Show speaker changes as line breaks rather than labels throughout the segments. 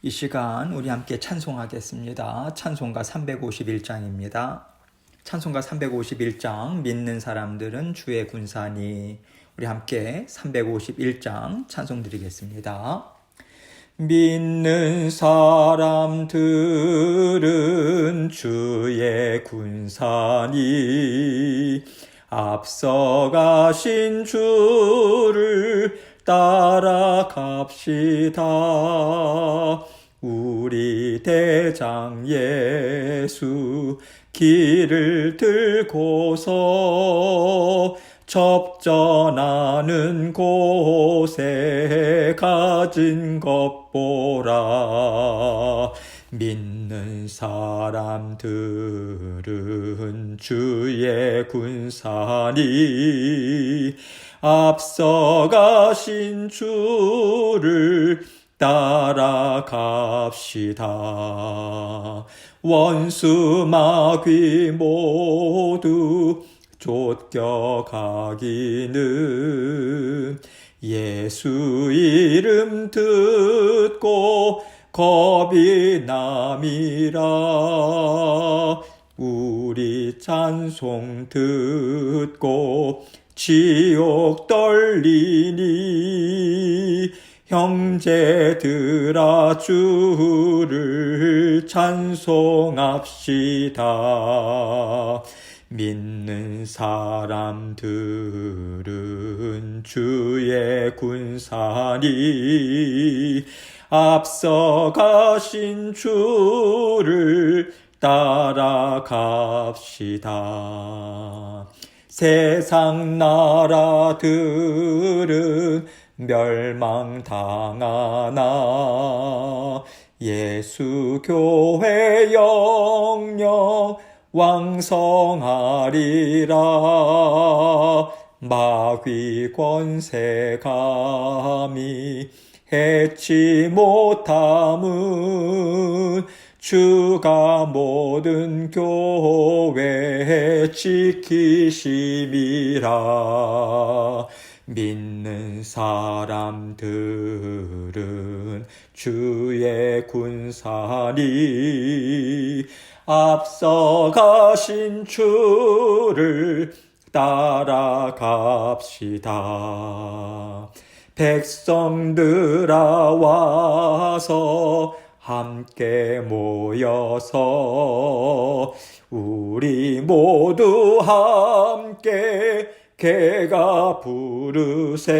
이 시간 우리 함께 찬송하겠습니다. 찬송가 351장입니다. 찬송가 351장 믿는 사람들은 주의 군사니. 우리 함께 351장 찬송 드리겠습니다. 믿는 사람들은 주의 군사니 앞서가신 주를 따라갑시다. 우리 대장 예수 길을 들고서 접전하는 곳에 가진 것 보라. 믿는 사람들은 주의 군사니 앞서가신 주를 따라갑시다. 원수 마귀 모두 쫓겨가기는 예수 이름 듣고 겁이 남이라. 우리 찬송 듣고 지옥 떨리니 형제들아 주를 찬송합시다. 믿는 사람들은 주의 군사니 앞서가신 주를 따라갑시다. 세상 나라들은 멸망당하나 예수 교회 영영 왕성하리라. 마귀 권세 감히 해치 못함은 주가 모든 교회 지키심이라. 믿는 사람들은 주의 군사니 앞서가신 주를 따라갑시다. 백성들아 와서 함께 모여서 우리 모두 함께 개가 부르세.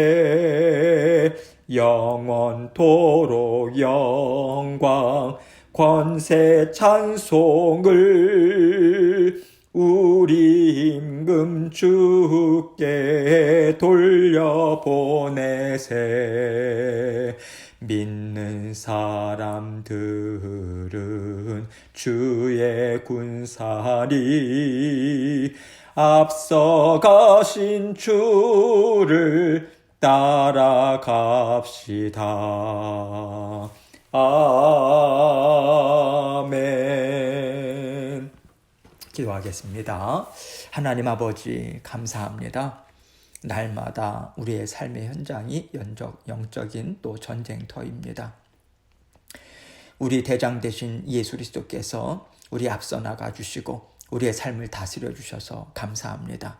영원토록 영광 권세 찬송을 우리 임금 주께 돌려보내세. 믿는 사람들은 주의 군사니 앞서가신 주를 따라갑시다. 아멘. 기도하겠습니다. 하나님 아버지 감사합니다. 날마다 우리의 삶의 현장이 영적인 또 전쟁터입니다. 우리 대장 되신 예수 그리스도께서 우리 앞서 나가 주시고 우리의 삶을 다스려 주셔서 감사합니다.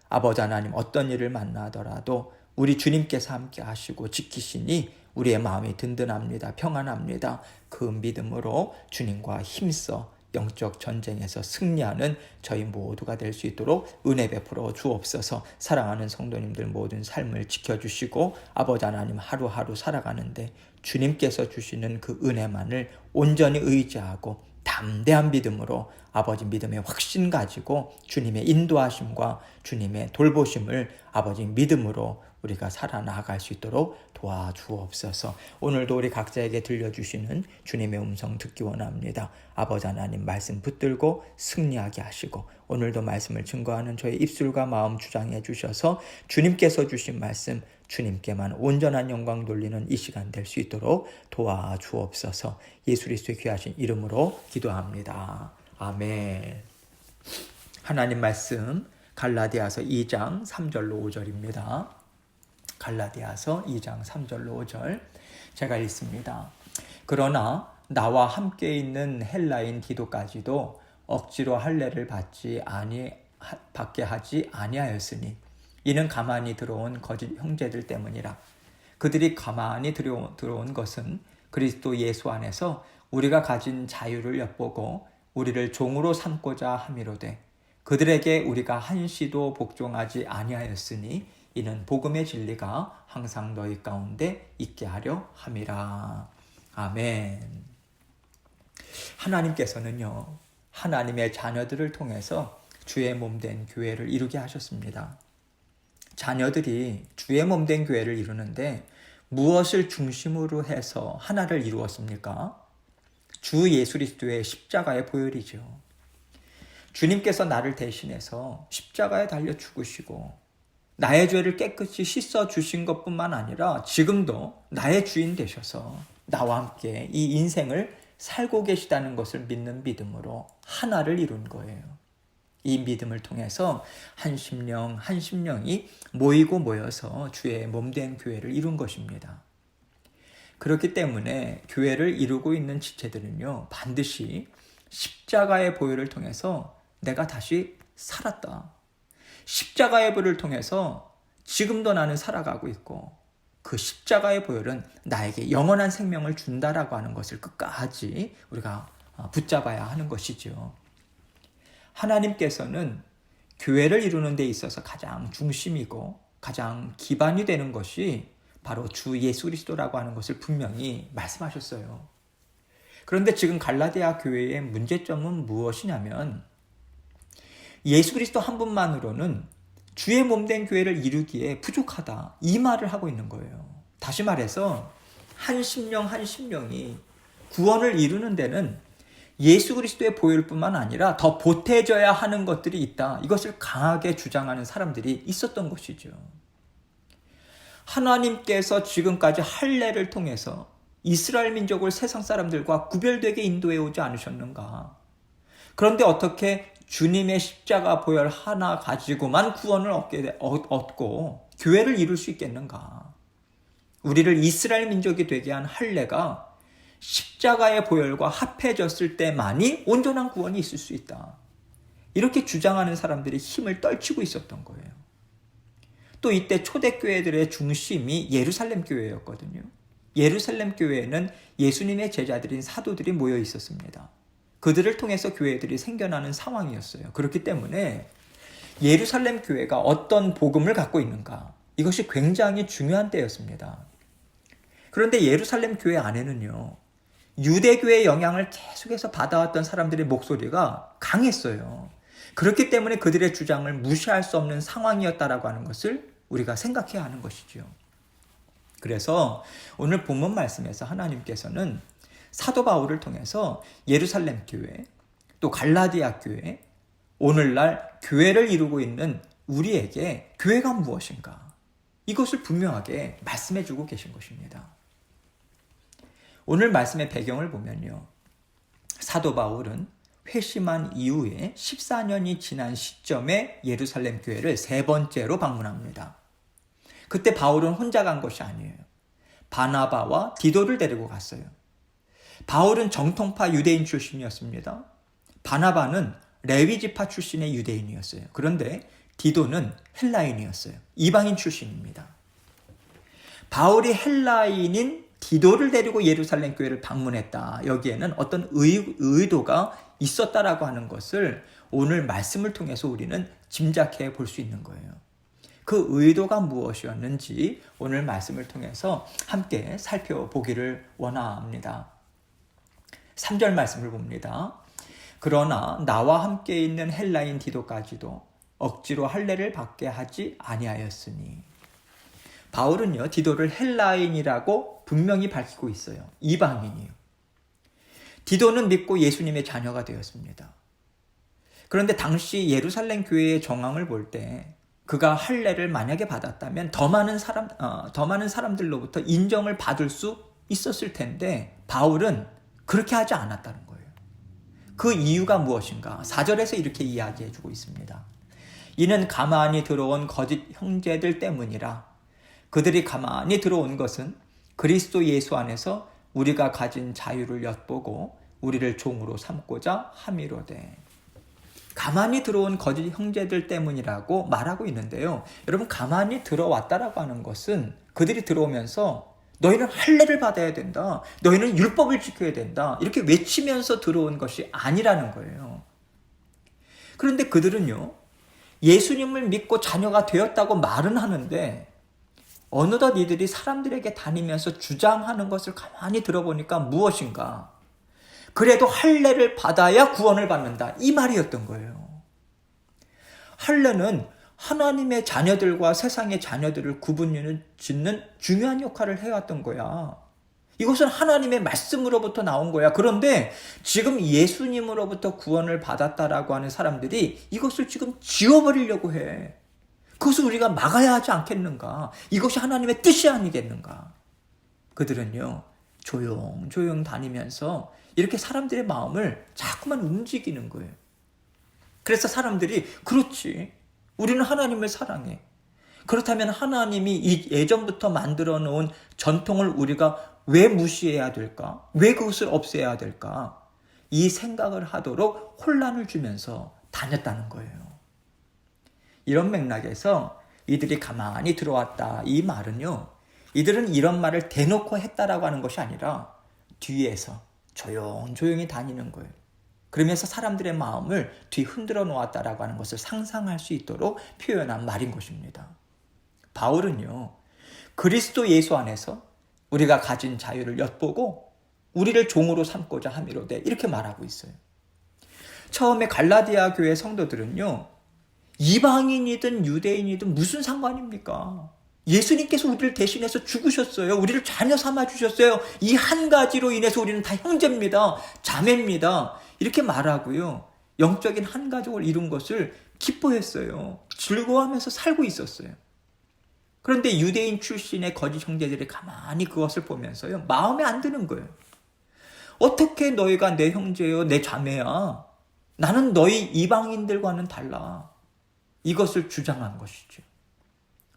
아버지 하나님, 어떤 일을 만나더라도 우리 주님께서 함께 하시고 지키시니 우리의 마음이 든든합니다. 평안합니다. 그 믿음으로 주님과 힘써 영적 전쟁에서 승리하는 저희 모두가 될 수 있도록 은혜 베풀어 주옵소서. 사랑하는 성도님들 모든 삶을 지켜주시고 아버지 하나님, 하루하루 살아가는데 주님께서 주시는 그 은혜만을 온전히 의지하고 담대한 믿음으로 아버지 믿음의 확신 가지고 주님의 인도하심과 주님의 돌보심을 아버지 믿음으로 우리가 살아나갈 수 있도록 도와주옵소서. 오늘도 우리 각자에게 들려주시는 주님의 음성 듣기 원합니다. 아버지 하나님, 말씀 붙들고 승리하게 하시고 오늘도 말씀을 증거하는 저의 입술과 마음 주장해 주셔서 주님께서 주신 말씀 주님께만 온전한 영광 돌리는 이 시간 될 수 있도록 도와주옵소서. 예수 그리스도의 귀하신 이름으로 기도합니다. 아멘. 하나님 말씀 갈라디아서 2장 3절로 5절입니다. 갈라디아서 2장 3절로 5절 제가 읽습니다. 그러나 나와 함께 있는 헬라인 디도까지도 억지로 할례를 받게 하지 아니하였으니 이는 가만히 들어온 거짓 형제들 때문이라. 그들이 가만히 들어온 것은 그리스도 예수 안에서 우리가 가진 자유를 엿보고 우리를 종으로 삼고자 함이로되 그들에게 우리가 한시도 복종하지 아니하였으니 이는 복음의 진리가 항상 너희 가운데 있게 하려 함이라. 아멘. 하나님께서는요, 하나님의 자녀들을 통해서 주의 몸된 교회를 이루게 하셨습니다. 자녀들이 주의 몸된 교회를 이루는데 무엇을 중심으로 해서 하나를 이루었습니까? 주 예수 그리스도의 십자가의 보혈이죠. 주님께서 나를 대신해서 십자가에 달려 죽으시고 나의 죄를 깨끗이 씻어 주신 것뿐만 아니라 지금도 나의 주인 되셔서 나와 함께 이 인생을 살고 계시다는 것을 믿는 믿음으로 하나를 이룬 거예요. 이 믿음을 통해서 한 심령이 모여서 주의 몸된 교회를 이룬 것입니다. 그렇기 때문에 교회를 이루고 있는 지체들은요, 반드시 십자가의 보혈을 통해서 내가 다시 살았다. 십자가의 보혈을 통해서 지금도 나는 살아가고 있고 그 십자가의 보혈은 나에게 영원한 생명을 준다라고 하는 것을 끝까지 우리가 붙잡아야 하는 것이죠. 하나님께서는 교회를 이루는 데 있어서 가장 중심이고 가장 기반이 되는 것이 바로 주 예수 그리스도라고 하는 것을 분명히 말씀하셨어요. 그런데 지금 갈라디아 교회의 문제점은 무엇이냐면 예수 그리스도 한 분만으로는 주의 몸된 교회를 이루기에 부족하다, 이 말을 하고 있는 거예요. 다시 말해서 한 심령이 구원을 이루는 데는 예수 그리스도의 보혈뿐만 아니라 더 보태져야 하는 것들이 있다. 이것을 강하게 주장하는 사람들이 있었던 것이죠. 하나님께서 지금까지 할례를 통해서 이스라엘 민족을 세상 사람들과 구별되게 인도해 오지 않으셨는가? 그런데 어떻게 주님의 십자가 보혈 하나 가지고만 구원을 얻고 교회를 이룰 수 있겠는가? 우리를 이스라엘 민족이 되게 한 할례가 십자가의 보혈과 합해졌을 때만이 온전한 구원이 있을 수 있다. 이렇게 주장하는 사람들이 힘을 떨치고 있었던 거예요. 또 이때 초대교회들의 중심이 예루살렘 교회였거든요. 예루살렘 교회에는 예수님의 제자들인 사도들이 모여 있었습니다. 그들을 통해서 교회들이 생겨나는 상황이었어요. 그렇기 때문에 예루살렘 교회가 어떤 복음을 갖고 있는가, 이것이 굉장히 중요한 때였습니다. 그런데 예루살렘 교회 안에는요, 유대교의 영향을 계속해서 받아왔던 사람들의 목소리가 강했어요. 그렇기 때문에 그들의 주장을 무시할 수 없는 상황이었다라고 하는 것을 우리가 생각해야 하는 것이죠. 그래서 오늘 본문 말씀에서 하나님께서는 사도 바울을 통해서 예루살렘 교회, 또 갈라디아 교회, 오늘날 교회를 이루고 있는 우리에게 교회가 무엇인가, 이것을 분명하게 말씀해주고 계신 것입니다. 오늘 말씀의 배경을 보면요, 사도 바울은 회심한 이후에 14년이 지난 시점에 예루살렘 교회를 세 번째로 방문합니다. 그때 바울은 혼자 간 것이 아니에요. 바나바와 디도를 데리고 갔어요. 바울은 정통파 유대인 출신이었습니다. 바나바는 레위지파 출신의 유대인이었어요. 그런데 디도는 헬라인이었어요. 이방인 출신입니다. 바울이 헬라인인 디도를 데리고 예루살렘 교회를 방문했다. 여기에는 어떤 의도가 있었다라고 하는 것을 오늘 말씀을 통해서 우리는 짐작해 볼 수 있는 거예요. 그 의도가 무엇이었는지 오늘 말씀을 통해서 함께 살펴보기를 원합니다. 3절 말씀을 봅니다. 그러나 나와 함께 있는 헬라인 디도까지도 억지로 할례를 받게 하지 아니하였으니. 바울은요, 디도를 헬라인이라고 분명히 밝히고 있어요. 이방인이요. 디도는 믿고 예수님의 자녀가 되었습니다. 그런데 당시 예루살렘 교회의 정황을 볼 때 그가 할례를 만약에 받았다면 더 많은 사람들로부터 인정을 받을 수 있었을 텐데 바울은 그렇게 하지 않았다는 거예요. 그 이유가 무엇인가? 4절에서 이렇게 이야기해주고 있습니다. 이는 가만히 들어온 거짓 형제들 때문이라. 그들이 가만히 들어온 것은 그리스도 예수 안에서 우리가 가진 자유를 엿보고 우리를 종으로 삼고자 함이로되. 가만히 들어온 거짓 형제들 때문이라고 말하고 있는데요. 여러분, 가만히 들어왔다라고 하는 것은 그들이 들어오면서 너희는 할례를 받아야 된다, 너희는 율법을 지켜야 된다, 이렇게 외치면서 들어온 것이 아니라는 거예요. 그런데 그들은요, 예수님을 믿고 자녀가 되었다고 말은 하는데 어느덧 이들이 사람들에게 다니면서 주장하는 것을 가만히 들어보니까 무엇인가? 그래도 할례를 받아야 구원을 받는다, 이 말이었던 거예요. 할례는 하나님의 자녀들과 세상의 자녀들을 구분짓는 중요한 역할을 해왔던 거야. 이것은 하나님의 말씀으로부터 나온 거야. 그런데 지금 예수님으로부터 구원을 받았다라고 하는 사람들이 이것을 지금 지워버리려고 해. 그것을 우리가 막아야 하지 않겠는가? 이것이 하나님의 뜻이 아니겠는가? 그들은요, 조용조용 다니면서 이렇게 사람들의 마음을 자꾸만 움직이는 거예요. 그래서 사람들이, 그렇지, 우리는 하나님을 사랑해. 그렇다면 하나님이 이 예전부터 만들어 놓은 전통을 우리가 왜 무시해야 될까? 왜 그것을 없애야 될까? 이 생각을 하도록 혼란을 주면서 다녔다는 거예요. 이런 맥락에서 이들이 가만히 들어왔다, 이 말은요, 이들은 이런 말을 대놓고 했다라고 하는 것이 아니라 뒤에서 조용조용히 다니는 거예요. 그러면서 사람들의 마음을 뒤흔들어 놓았다라고 하는 것을 상상할 수 있도록 표현한 말인 것입니다. 바울은요, 그리스도 예수 안에서 우리가 가진 자유를 엿보고 우리를 종으로 삼고자 함이로되, 이렇게 말하고 있어요. 처음에 갈라디아 교회 성도들은요, 이방인이든 유대인이든 무슨 상관입니까? 예수님께서 우리를 대신해서 죽으셨어요. 우리를 자녀 삼아 주셨어요. 이 한 가지로 인해서 우리는 다 형제입니다, 자매입니다, 이렇게 말하고요, 영적인 한 가족을 이룬 것을 기뻐했어요. 즐거워하면서 살고 있었어요. 그런데 유대인 출신의 거짓 형제들이 가만히 그것을 보면서요, 마음에 안 드는 거예요. 어떻게 너희가 내 형제요, 내 자매야? 나는 너희 이방인들과는 달라. 이것을 주장한 것이죠.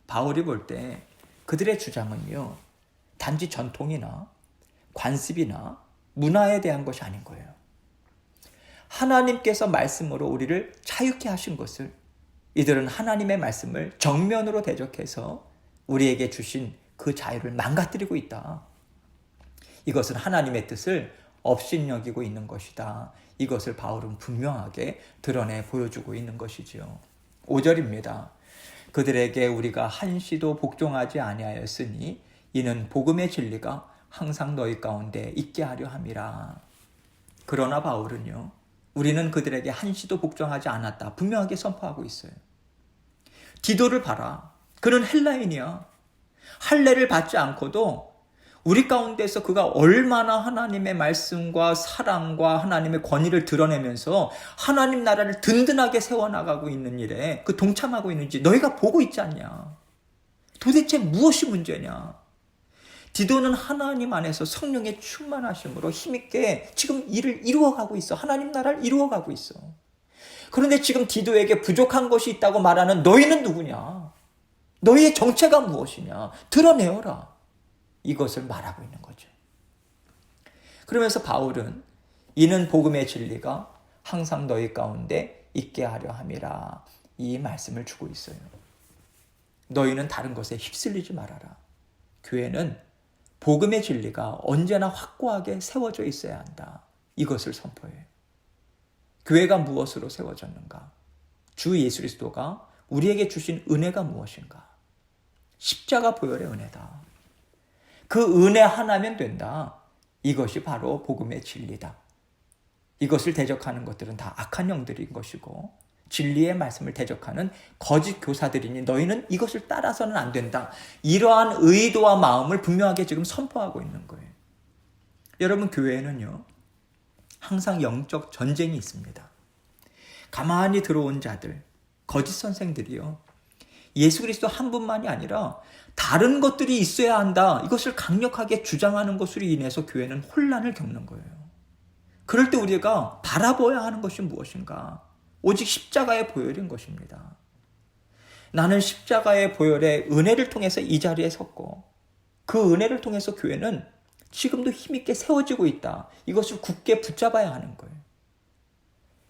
바울이 볼 때 그들의 주장은요, 단지 전통이나 관습이나 문화에 대한 것이 아닌 거예요. 하나님께서 말씀으로 우리를 자유케 하신 것을 이들은 하나님의 말씀을 정면으로 대적해서 우리에게 주신 그 자유를 망가뜨리고 있다. 이것은 하나님의 뜻을 업신여기고 있는 것이다. 이것을 바울은 분명하게 드러내 보여주고 있는 것이지요. 5절입니다. 그들에게 우리가 한시도 복종하지 아니하였으니 이는 복음의 진리가 항상 너희 가운데 있게 하려 함이라. 그러나 바울은요, 우리는 그들에게 한시도 복종하지 않았다, 분명하게 선포하고 있어요. 디도를 봐라. 그는 헬라인이야. 할례를 받지 않고도 우리 가운데서 그가 얼마나 하나님의 말씀과 사랑과 하나님의 권위를 드러내면서 하나님 나라를 든든하게 세워나가고 있는 일에 그 동참하고 있는지 너희가 보고 있지 않냐? 도대체 무엇이 문제냐? 디도는 하나님 안에서 성령의 충만하심으로 힘있게 지금 일을 이루어가고 있어. 하나님 나라를 이루어가고 있어. 그런데 지금 디도에게 부족한 것이 있다고 말하는 너희는 누구냐? 너희의 정체가 무엇이냐? 드러내어라. 이것을 말하고 있는 거죠. 그러면서 바울은 이는 복음의 진리가 항상 너희 가운데 있게 하려 함이라, 이 말씀을 주고 있어요. 너희는 다른 것에 휩쓸리지 말아라. 교회는 복음의 진리가 언제나 확고하게 세워져 있어야 한다. 이것을 선포해요. 교회가 무엇으로 세워졌는가? 주 예수 그리스도가 우리에게 주신 은혜가 무엇인가? 십자가 보혈의 은혜다. 그 은혜 하나면 된다. 이것이 바로 복음의 진리다. 이것을 대적하는 것들은 다 악한 영들인 것이고 진리의 말씀을 대적하는 거짓 교사들이니 너희는 이것을 따라서는 안 된다. 이러한 의도와 마음을 분명하게 지금 선포하고 있는 거예요. 여러분, 교회에는요, 항상 영적 전쟁이 있습니다. 가만히 들어온 자들, 거짓 선생들이요, 예수 그리스도 한 분만이 아니라 다른 것들이 있어야 한다, 이것을 강력하게 주장하는 것으로 인해서 교회는 혼란을 겪는 거예요. 그럴 때 우리가 바라봐야 하는 것이 무엇인가? 오직 십자가의 보혈인 것입니다. 나는 십자가의 보혈의 은혜를 통해서 이 자리에 섰고 그 은혜를 통해서 교회는 지금도 힘있게 세워지고 있다. 이것을 굳게 붙잡아야 하는 거예요.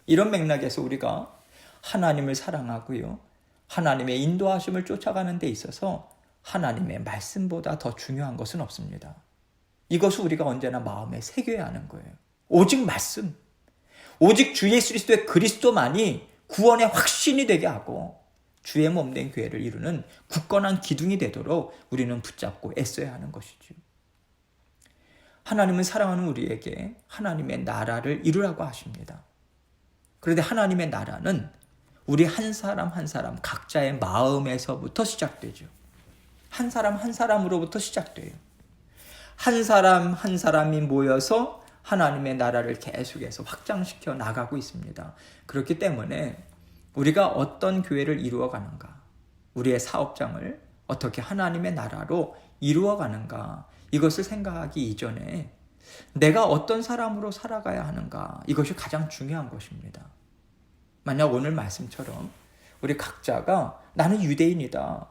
이런 맥락에서 우리가 하나님을 사랑하고요. 하나님의 인도하심을 쫓아가는 데 있어서 하나님의 말씀보다 더 중요한 것은 없습니다. 이것을 우리가 언제나 마음에 새겨야 하는 거예요. 오직 말씀, 오직 주 예수 그리스도의 그리스도만이 구원의 확신이 되게 하고 주의 몸된 교회를 이루는 굳건한 기둥이 되도록 우리는 붙잡고 애써야 하는 것이죠. 하나님은 사랑하는 우리에게 하나님의 나라를 이루라고 하십니다. 그런데 하나님의 나라는 우리 한 사람 한 사람 각자의 마음에서부터 시작되죠. 한 사람 한 사람으로부터 시작돼요. 한 사람 한 사람이 모여서 하나님의 나라를 계속해서 확장시켜 나가고 있습니다. 그렇기 때문에 우리가 어떤 교회를 이루어가는가, 우리의 사업장을 어떻게 하나님의 나라로 이루어가는가, 이것을 생각하기 이전에 내가 어떤 사람으로 살아가야 하는가, 이것이 가장 중요한 것입니다. 만약 오늘 말씀처럼 우리 각자가 나는 유대인이다,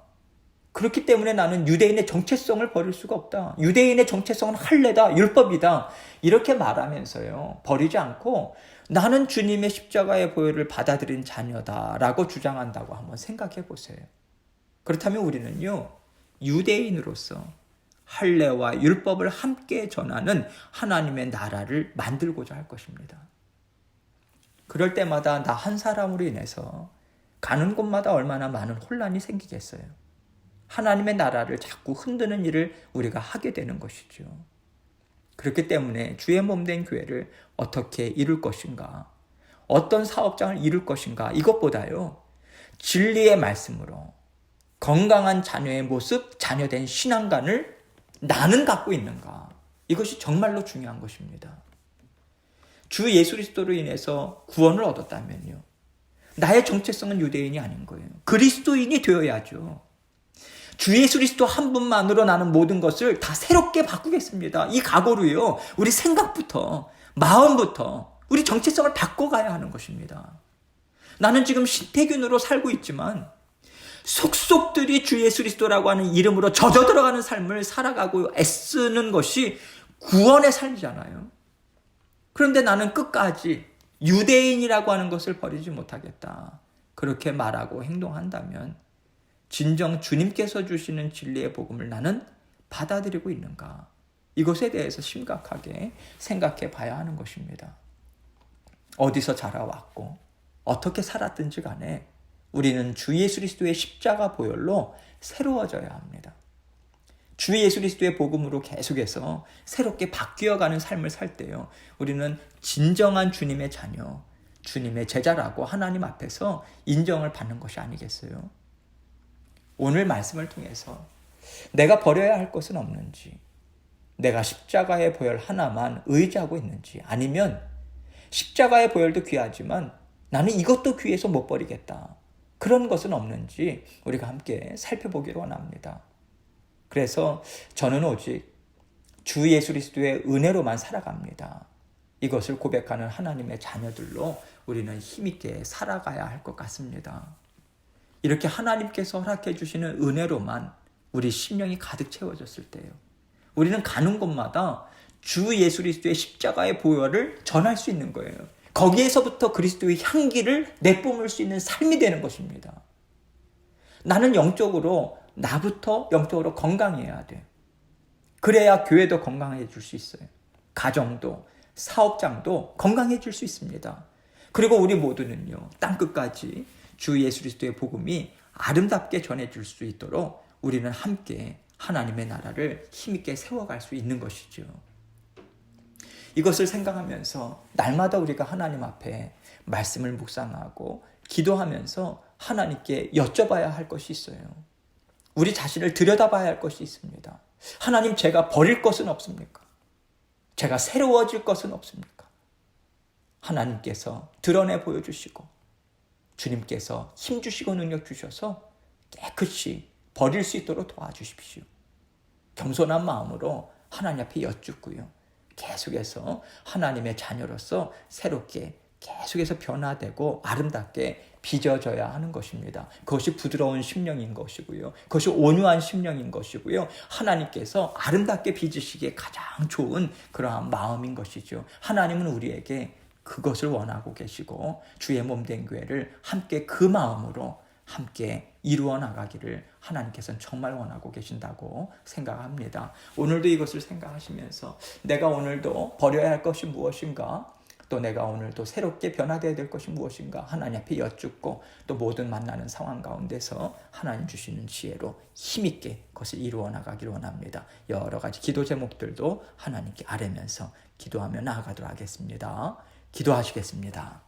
그렇기 때문에 나는 유대인의 정체성을 버릴 수가 없다, 유대인의 정체성은 할례다, 율법이다, 이렇게 말하면서요 버리지 않고 나는 주님의 십자가의 보혈을 받아들인 자녀다라고 주장한다고 한번 생각해 보세요. 그렇다면 우리는요 유대인으로서 할례와 율법을 함께 전하는 하나님의 나라를 만들고자 할 것입니다. 그럴 때마다 나 한 사람으로 인해서 가는 곳마다 얼마나 많은 혼란이 생기겠어요. 하나님의 나라를 자꾸 흔드는 일을 우리가 하게 되는 것이죠. 그렇기 때문에 주의 몸된 교회를 어떻게 이룰 것인가, 어떤 사업장을 이룰 것인가, 이것보다요 진리의 말씀으로 건강한 자녀의 모습, 자녀된 신앙관을 나는 갖고 있는가, 이것이 정말로 중요한 것입니다. 주 예수 그리스도로 인해서 구원을 얻었다면요 나의 정체성은 유대인이 아닌 거예요. 그리스도인이 되어야죠. 주 예수 그리스도 한 분만으로 나는 모든 것을 다 새롭게 바꾸겠습니다. 이 각오로요 우리 생각부터 마음부터 우리 정체성을 바꿔가야 하는 것입니다. 나는 지금 신태균으로 살고 있지만 속속들이 주 예수 그리스도라고 하는 이름으로 젖어 들어가는 삶을 살아가고 애쓰는 것이 구원의 삶이잖아요. 그런데 나는 끝까지 유대인이라고 하는 것을 버리지 못하겠다, 그렇게 말하고 행동한다면 진정 주님께서 주시는 진리의 복음을 나는 받아들이고 있는가, 이것에 대해서 심각하게 생각해 봐야 하는 것입니다. 어디서 자라왔고 어떻게 살았든지 간에 우리는 주 예수 그리스도의 십자가 보혈로 새로워져야 합니다. 주 예수 그리스도의 복음으로 계속해서 새롭게 바뀌어가는 삶을 살 때요 우리는 진정한 주님의 자녀, 주님의 제자라고 하나님 앞에서 인정을 받는 것이 아니겠어요? 오늘 말씀을 통해서 내가 버려야 할 것은 없는지, 내가 십자가의 보혈 하나만 의지하고 있는지, 아니면 십자가의 보혈도 귀하지만 나는 이것도 귀해서 못 버리겠다, 그런 것은 없는지 우리가 함께 살펴보기를 원합니다. 그래서 저는 오직 주 예수 그리스도의 은혜로만 살아갑니다, 이것을 고백하는 하나님의 자녀들로 우리는 힘있게 살아가야 할 것 같습니다. 이렇게 하나님께서 허락해 주시는 은혜로만 우리 심령이 가득 채워졌을 때요 우리는 가는 곳마다 주 예수 그리스도의 십자가의 보혈을 전할 수 있는 거예요. 거기에서부터 그리스도의 향기를 내뿜을 수 있는 삶이 되는 것입니다. 나는 영적으로, 나부터 영적으로 건강해야 돼. 그래야 교회도 건강해질 수 있어요. 가정도, 사업장도 건강해질 수 있습니다. 그리고 우리 모두는요 땅끝까지 주 예수 그리스도의 복음이 아름답게 전해질 수 있도록 우리는 함께 하나님의 나라를 힘있게 세워갈 수 있는 것이죠. 이것을 생각하면서 날마다 우리가 하나님 앞에 말씀을 묵상하고 기도하면서 하나님께 여쭤봐야 할 것이 있어요. 우리 자신을 들여다봐야 할 것이 있습니다. 하나님, 제가 버릴 것은 없습니까? 제가 새로워질 것은 없습니까? 하나님께서 드러내 보여주시고 주님께서 힘주시고 능력 주셔서 깨끗이 버릴 수 있도록 도와주십시오. 겸손한 마음으로 하나님 앞에 여쭙고요 계속해서 하나님의 자녀로서 새롭게 계속해서 변화되고 아름답게 빚어져야 하는 것입니다. 그것이 부드러운 심령인 것이고요. 그것이 온유한 심령인 것이고요. 하나님께서 아름답게 빚으시기에 가장 좋은 그러한 마음인 것이죠. 하나님은 우리에게 그것을 원하고 계시고 주의 몸된 교회를 함께 그 마음으로 함께 이루어 나가기를 하나님께서는 정말 원하고 계신다고 생각합니다. 오늘도 이것을 생각하시면서 내가 오늘도 버려야 할 것이 무엇인가? 또 내가 오늘도 새롭게 변화되어야 될 것이 무엇인가? 하나님 앞에 여쭙고 또 모든 만나는 상황 가운데서 하나님 주시는 지혜로 힘있게 그것을 이루어 나가기를 원합니다. 여러 가지 기도 제목들도 하나님께 아뢰면서 기도하며 나아가도록 하겠습니다. 기도하시겠습니다.